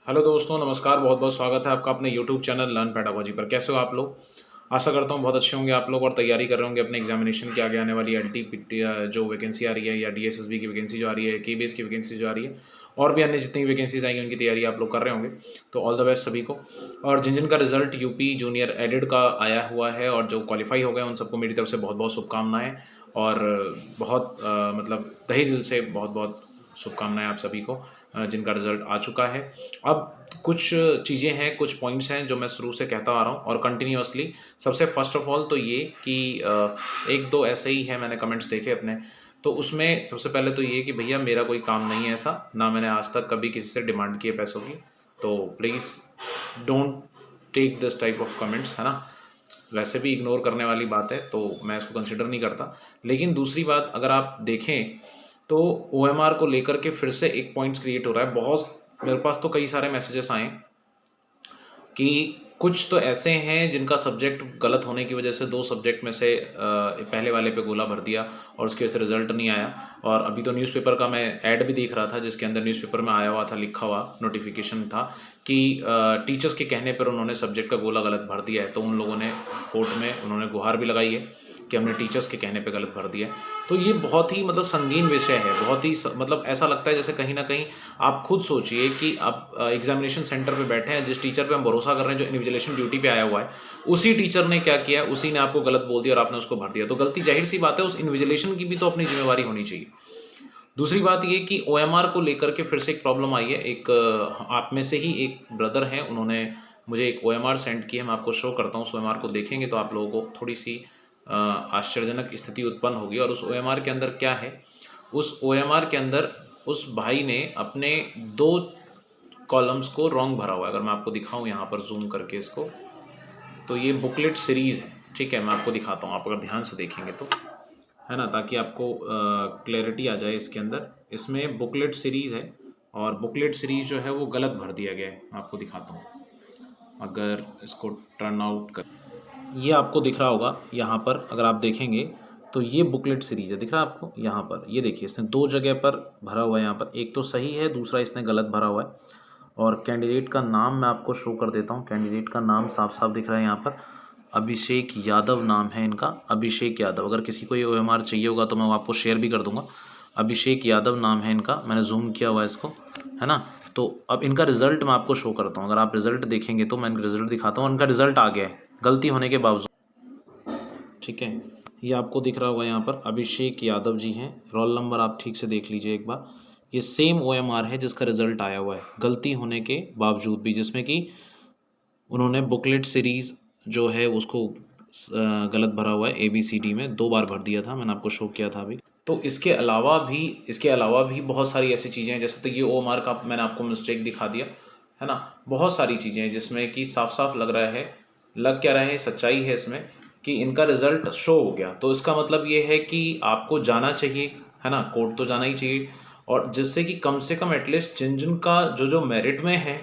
Hello दोस्तों, नमस्कार। बहुत-बहुत स्वागत है आपका अपने यूट्यूब चैनल लर्न पेडागोजी पर। कैसे हो आप लोग? आशा करता हूँ बहुत अच्छे होंगे आप लोग और तैयारी कर रहे होंगे अपने एग्जामिनेशन की आगे आने वाली एलटी, जो वैकेंसी आ रही है या डीएसएसबी की वैकेंसी जो आ रही है, केबीएस की वैकेंसी जो आ रही है और भी अन्य जितनी वैकेंसीज आएँगी उनकी तैयारी आप लोग कर रहे होंगे। तो ऑल द बेस्ट सभी को। और जिन-जिन का रिज़ल्ट यूपी जूनियर एडेड का आया हुआ है और जो क्वालीफाई हो गए उन सबको मेरी तरफ से बहुत-बहुत शुभकामनाएँ और बहुत मतलब तहे दिल से बहुत-बहुत शुभकामनाएँ आप सभी को जिनका रिज़ल्ट आ चुका है। अब कुछ चीज़ें हैं, कुछ पॉइंट्स हैं जो मैं शुरू से कहता आ रहा हूँ और कंटिन्यूअसली। सबसे फ़र्स्ट ऑफ़ ऑल तो ये कि 1-2 ऐसे ही हैं मैंने कमेंट्स देखे अपने, तो उसमें सबसे पहले तो ये कि भैया मेरा कोई काम नहीं है ऐसा, ना मैंने आज तक कभी किसी से डिमांड की है पैसों की। तो please don't take this type of comments, है ना? वैसे भी इग्नोर करने वाली बात है, तो मैं इसको कंसिडर नहीं करता। लेकिन दूसरी बात अगर आप देखें, तो ओएमआर को लेकर के फिर से एक पॉइंट्स क्रिएट हो रहा है। बहुत मेरे पास तो कई सारे मैसेजेस आए कि कुछ तो ऐसे हैं जिनका सब्जेक्ट गलत होने की वजह से 2 सब्जेक्ट में से पहले वाले पे गोला भर दिया और उसकी वजह से रिजल्ट नहीं आया। और अभी तो न्यूज़पेपर का मैं ऐड भी देख रहा था जिसके अंदर न्यूज़पेपर में आया हुआ था, लिखा हुआ नोटिफिकेशन था कि टीचर्स के कहने पर उन्होंने सब्जेक्ट का गोला गलत भर दिया है। तो उन लोगों ने कोर्ट में उन्होंने गुहार भी लगाई है कि हमने टीचर्स के कहने पे गलत भर दिया है। तो ये बहुत ही मतलब संगीन विषय है, बहुत ही मतलब ऐसा लगता है जैसे कहीं न कहीं आप खुद सोचिए कि आप एग्ज़ामिनेशन सेंटर पे बैठे हैं, जिस टीचर पे हम भरोसा कर रहे हैं, जो इन्विजिलेशन ड्यूटी पे आया हुआ है, उसी टीचर ने क्या किया, उसी ने आपको गलत बोल दिया और आपने उसको भर दिया। तो गलती ज़ाहिर-सी बात है, उस इन्विजिलेशन की भी तो अपनी ज़िम्मेवारी होनी चाहिए। दूसरी बात ये कि ओएमआर को लेकर के फिर से एक प्रॉब्लम आई है। एक आप में से ही एक ब्रदर हैं, उन्होंने मुझे एक ओएमआर सेंड की है, मैं आपको शो करता हूँ। उस ओएमआर को देखेंगे तो आप लोगों को थोड़ी-सी आश्चर्यजनक स्थिति उत्पन्न होगी। और उस ओएमआर के अंदर क्या है, उस ओएमआर के अंदर उस भाई ने अपने 2 कॉलम्स को रॉन्ग भरा हुआ है। अगर मैं आपको दिखाऊँ यहाँ पर ज़ूम करके इसको, तो ये बुकलेट सीरीज़ है, ठीक है? मैं आपको दिखाता हूँ, आप अगर ध्यान से देखेंगे तो, है ना? ताकि आपको क्लैरिटी आ जाए इसके अंदर। इसमें बुकलेट सीरीज़ है और बुकलेट सीरीज़ जो है वो गलत भर दिया गया है। मैं आपको दिखाता हूँ, अगर इसको टर्न आउट कर, ये आपको दिख रहा होगा यहाँ पर अगर आप देखेंगे तो ये बुकलेट सीरीज़ है, दिख रहा है आपको? यहाँ पर ये देखिए, इसने 2 जगह पर भरा हुआ है। यहाँ पर एक तो सही है, दूसरा इसने गलत भरा हुआ है। और कैंडिडेट का नाम मैं आपको शो कर देता हूँ। कैंडिडेट का नाम साफ-साफ दिख रहा है यहाँ पर, अभिषेक यादव नाम है इनका, अभिषेक यादव। अगर किसी को ये ओएमआर चाहिए होगा तो मैं आपको शेयर भी कर दूँगा। अभिषेक यादव नाम है इनका, मैंने ज़ूम किया हुआ है इसको, है ना? तो अब इनका रिज़ल्ट मैं आपको शो करता हूँ। अगर आप रिज़ल्ट देखेंगे तो मैं इनका रिज़ल्ट दिखाता हूँ और इनका रिज़ल्ट आ गया है, गलती होने के बावजूद, ठीक है? ये आपको दिख रहा होगा यहाँ पर, अभिषेक यादव जी हैं। रोल नंबर आप ठीक से देख लीजिए एक बार। ये सेम ओएमआर है जिसका रिज़ल्ट आया हुआ है, गलती होने के बावजूद भी, जिसमें कि उन्होंने बुकलेट सीरीज़ जो है उसको गलत भरा हुआ है। ABCD में 2 बार भर दिया था, मैंने आपको शो किया था अभी। तो इसके अलावा भी बहुत सारी ऐसी चीज़ें हैं, जैसे तो ये ओएमआर का मैंने आपको मिस्टेक दिखा दिया, है ना? बहुत सारी चीज़ें हैं जिसमें कि साफ-साफ लग रहा है, लग क्या रहा है, सच्चाई है इसमें कि इनका रिज़ल्ट शो हो गया। तो इसका मतलब ये है कि आपको जाना चाहिए, है ना? कोर्ट तो जाना ही चाहिए और जिससे कि कम से कम एटलीस्ट जिन-जिन का जो-जो मेरिट में है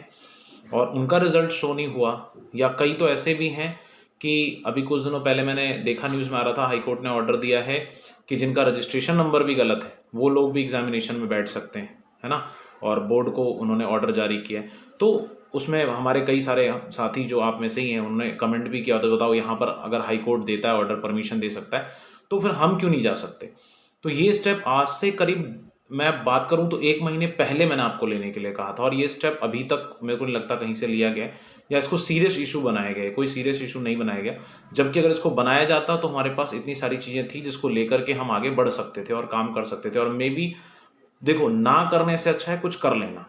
और उनका रिज़ल्ट शो नहीं हुआ, या कई तो ऐसे भी हैं कि अभी कुछ दिनों पहले मैंने देखा, न्यूज़ में आ रहा था, हाई कोर्ट ने ऑर्डर दिया है कि जिनका रजिस्ट्रेशन नंबर भी गलत है, वो लोग भी एग्ज़ामिनेशन में बैठ सकते हैं, है ना? और बोर्ड को उन्होंने ऑर्डर जारी किया है। तो उसमें हमारे कई सारे साथी जो आप में से ही हैं, उन्होंने कमेंट भी किया, तो बताओ यहाँ पर अगर हाई कोर्ट देता है ऑर्डर, परमिशन दे सकता है, तो फिर हम क्यों नहीं जा सकते? तो ये स्टेप आज से करीब, मैं बात करूँ तो 1 महीने पहले मैंने आपको लेने के लिए कहा था और ये स्टेप अभी तक मेरे को नहीं लगता कहीं से लिया गया है या इसको सीरियस इश्यू बनाया गया है। कोई सीरियस इश्यू नहीं बनाया गया। जबकि अगर इसको बनाया जाता तो हमारे पास इतनी सारी चीज़ें थी जिसको लेकर के हम आगे बढ़ सकते थे और काम कर सकते थे और मेबी देखो, ना करने से अच्छा है कुछ कर लेना।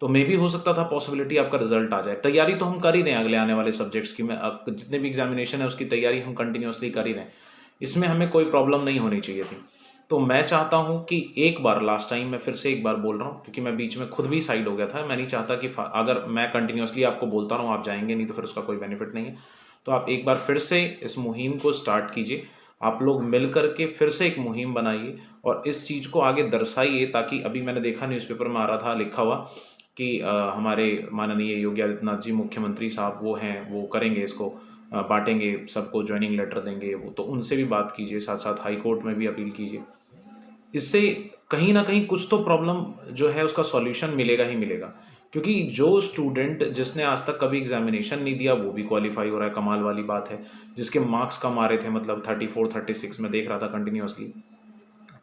तो मेबी हो सकता था पॉसिबिलिटी आपका रिजल्ट आ जाए। तैयारी तो हम कर ही रहे हैं अगले आने वाले सब्जेक्ट्स की। मैं जितने भी एग्जामिनेशन है उसकी तैयारी हम कंटिन्यूअसली कर ही रहे हैं। इसमें हमें कोई प्रॉब्लम नहीं होनी चाहिए थी। तो मैं चाहता हूँ कि एक बार लास्ट टाइम, मैं फिर से एक बार बोल रहा हूँ क्योंकि मैं बीच में खुद भी साइड हो गया था। मैं नहीं चाहता कि अगर मैं कंटिन्यूअसली आपको बोलता रहूँ आप जाएंगे नहीं तो फिर उसका कोई बेनिफिट नहीं है। तो आप एक बार फिर से इस मुहिम को स्टार्ट कीजिए। आप लोग मिल कर के फिर से एक मुहिम बनाइए और इस चीज़ को आगे दर्शाइए, ताकि अभी मैंने देखा न्यूज़पेपर में आ रहा था, लिखा हुआ कि हमारे माननीय योगी आदित्यनाथ जी मुख्यमंत्री साहब वो हैं, वो करेंगे इसको, बाँटेंगे, सबको जॉइनिंग लेटर देंगे वो। तो उनसे भी बात कीजिए, साथ-साथ हाई कोर्ट में भी अपील कीजिए। इससे कहीं न कहीं कुछ तो प्रॉब्लम जो है उसका सॉल्यूशन मिलेगा ही मिलेगा। क्योंकि जो स्टूडेंट जिसने आज तक कभी एग्जामिनेशन नहीं दिया वो भी क्वालिफाई हो रहा है, कमाल वाली बात है। जिसके मार्क्स कम आ रहे थे, मतलब 34 36 में देख रहा था कंटिन्यूअसली।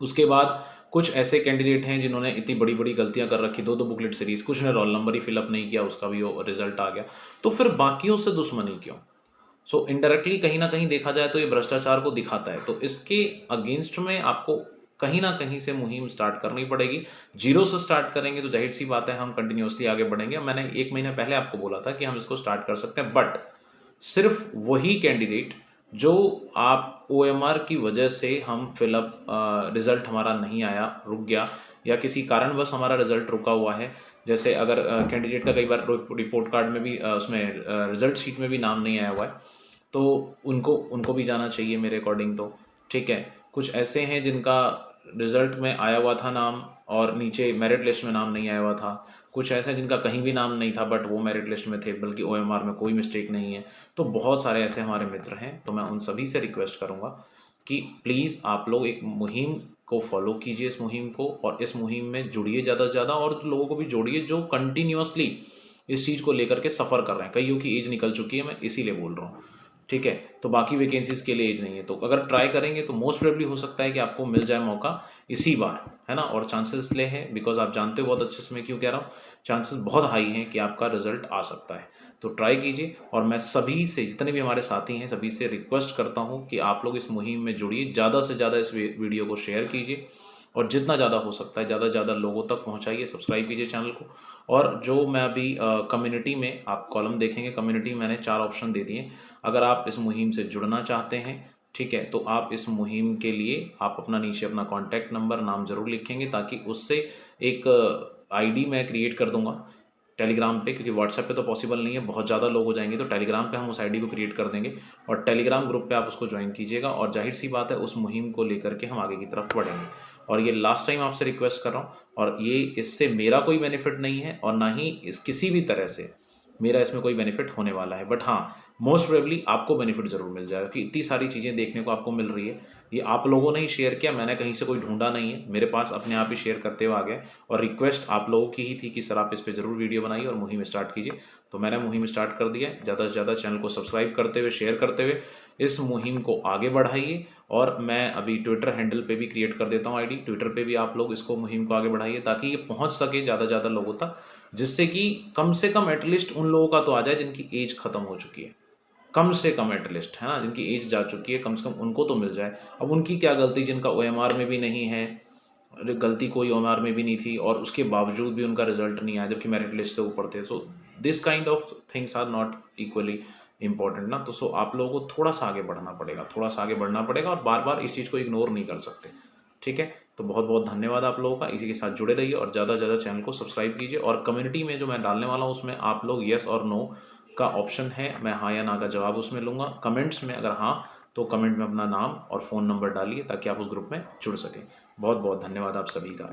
उसके बाद कुछ ऐसे कैंडिडेट हैं जिन्होंने इतनी बड़ी बड़ी गलतियां कर रखी, दो दो बुकलेट सीरीज, कुछ ने रोल नंबर ही फिलअप नहीं किया, उसका भी वो रिजल्ट आ गया। तो फिर बाकियों से दुश्मनी क्यों? सो इनडायरेक्टली कहीं ना कहीं देखा जाए तो ये भ्रष्टाचार को दिखाता है। तो इसके अगेंस्ट में आपको कहीं ना कहीं से मुहिम स्टार्ट करनी पड़ेगी। जीरो से स्टार्ट करेंगे तो जाहिर सी बात है हम कंटिन्यूअसली आगे बढ़ेंगे। मैंने 1 महीना पहले आपको बोला था कि हम इसको स्टार्ट कर सकते हैं, बट सिर्फ वही कैंडिडेट जो आप ओएमआर की वजह से हम फिलअप रिजल्ट हमारा नहीं आया, रुक गया, या किसी कारणवश हमारा रिजल्ट रुका हुआ है। जैसे अगर कैंडिडेट का कई बार रिपोर्ट कार्ड में भी उसमें रिजल्ट शीट में भी नाम नहीं आया हुआ है, तो उनको उनको भी जाना चाहिए मेरे अकॉर्डिंग तो। ठीक है, कुछ ऐसे हैं जिनका रिजल्ट में आया हुआ था नाम और नीचे मेरिट लिस्ट में नाम नहीं आया हुआ था। कुछ ऐसे हैं जिनका कहीं भी नाम नहीं था बट वो मेरिट लिस्ट में थे, बल्कि ओएमआर में कोई मिस्टेक नहीं है। तो बहुत सारे ऐसे हमारे मित्र हैं, तो मैं उन सभी से रिक्वेस्ट करूँगा कि प्लीज़ आप लोग एक मुहिम को फॉलो कीजिए, इस मुहिम को, और इस मुहिम में जुड़िए ज़्यादा से ज़्यादा, और लोगों को भी जोड़िए जो कंटिन्यूअसली इस चीज़ को लेकर के सफ़र कर रहे हैं। कईयों की एज निकल चुकी है, मैं इसीलिए बोल रहा हूँ। ठीक है, तो बाकी वैकेंसीज़ के लिए एज नहीं है, तो अगर ट्राई करेंगे तो मोस्ट प्रोबेबली हो सकता है कि आपको मिल जाए मौका इसी बार, है ना। और चांसेस इसलिए हैं बिकॉज आप जानते हो बहुत अच्छे से मैं क्यों कह रहा हूँ, चांसेस बहुत हाई हैं कि आपका रिजल्ट आ सकता है। तो ट्राई कीजिए, और मैं सभी से, जितने भी हमारे साथी हैं, सभी से रिक्वेस्ट करता हूँ कि आप लोग इस मुहिम में जुड़िए, ज़्यादा से ज़्यादा इस वीडियो को शेयर कीजिए, और जितना ज़्यादा हो सकता है ज़्यादा से ज़्यादा लोगों तक पहुँचाइए। सब्सक्राइब कीजिए चैनल को। और जो मैं अभी कम्युनिटी में, आप कॉलम देखेंगे, कम्युनिटी मैंने 4 ऑप्शन दे दिए। अगर आप इस मुहिम से जुड़ना चाहते हैं, ठीक है, तो आप इस मुहिम के लिए आप अपना नीचे अपना कॉन्टैक्ट नंबर, नाम ज़रूर लिखेंगे, ताकि उससे एक आईडी मैं क्रिएट कर दूंगा टेलीग्राम पे, क्योंकि व्हाट्सएप पे तो पॉसिबल नहीं है, बहुत ज़्यादा लोग हो जाएंगे। तो टेलीग्राम पे हम उस आईडी को क्रिएट कर देंगे, और टेलीग्राम ग्रुप पे आप उसको ज्वाइन कीजिएगा, और जाहिर सी बात है उस मुहिम को लेकर के हम आगे की तरफ बढ़ेंगे। और ये लास्ट टाइम आपसे रिक्वेस्ट कर रहा हूँ, और ये इससे मेरा कोई बेनिफिट नहीं है, और ना ही इस किसी भी तरह से मेरा इसमें कोई बेनिफिट होने वाला है। बट हाँ, मोस्ट प्रोबेबली आपको बेनिफिट ज़रूर मिल जाएगा, कि इतनी सारी चीज़ें देखने को आपको मिल रही है। ये आप लोगों ने ही शेयर किया, मैंने कहीं से कोई ढूंढा नहीं है, मेरे पास अपने आप ही शेयर करते हुए आ गया। और रिक्वेस्ट आप लोगों की ही थी कि सर आप इस पर ज़रूर वीडियो बनाइए और मुहिम स्टार्ट कीजिए। तो मैंने मुहिम स्टार्ट कर दिया है। ज़्यादा से ज़्यादा चैनल को सब्सक्राइब करते हुए, शेयर करते हुए इस मुहिम को आगे बढ़ाइए। और मैं अभी ट्विटर हैंडल पे भी क्रिएट कर देता हूँ आईडी, ट्विटर पे भी आप लोग इसको, मुहिम को आगे बढ़ाइए, ताकि ये पहुँच सके ज़्यादा से ज़्यादा लोगों तक, जिससे कि कम से कम एटलीस्ट उन लोगों का तो आ जाए जिनकी एज ख़त्म हो चुकी है। कम से कम एटलीस्ट, है ना, जिनकी एज जा चुकी है, कम से कम उनको तो मिल जाए। अब उनकी क्या गलती, जिनका ओएमआर में भी नहीं है, अरे गलती कोई ओएमआर में भी नहीं थी, और उसके बावजूद भी उनका रिजल्ट नहीं आया, जबकि मेरिट लिस्ट से ऊपर थे। So this kind of things are not equally important ना। तो सो आप लोगों को थोड़ा सा आगे बढ़ना पड़ेगा, थोड़ा सा आगे बढ़ना पड़ेगा, और बार बार इस चीज़ को इग्नोर नहीं कर सकते। ठीक है, तो बहुत बहुत धन्यवाद आप लोगों का। इसी के साथ जुड़े रहिए, और ज़्यादा से ज़्यादा चैनल को सब्सक्राइब कीजिए। और कम्युनिटी में जो मैं डालने वाला हूँ उसमें आप लोग येस और नो का ऑप्शन है, मैं हाँ या ना का जवाब उसमें लूँगा। कमेंट्स में अगर हाँ, तो कमेंट में अपना नाम और फ़ोन नंबर डालिए, ताकि आप उस ग्रुप में जुड़ सकें। बहुत बहुत धन्यवाद आप सभी का।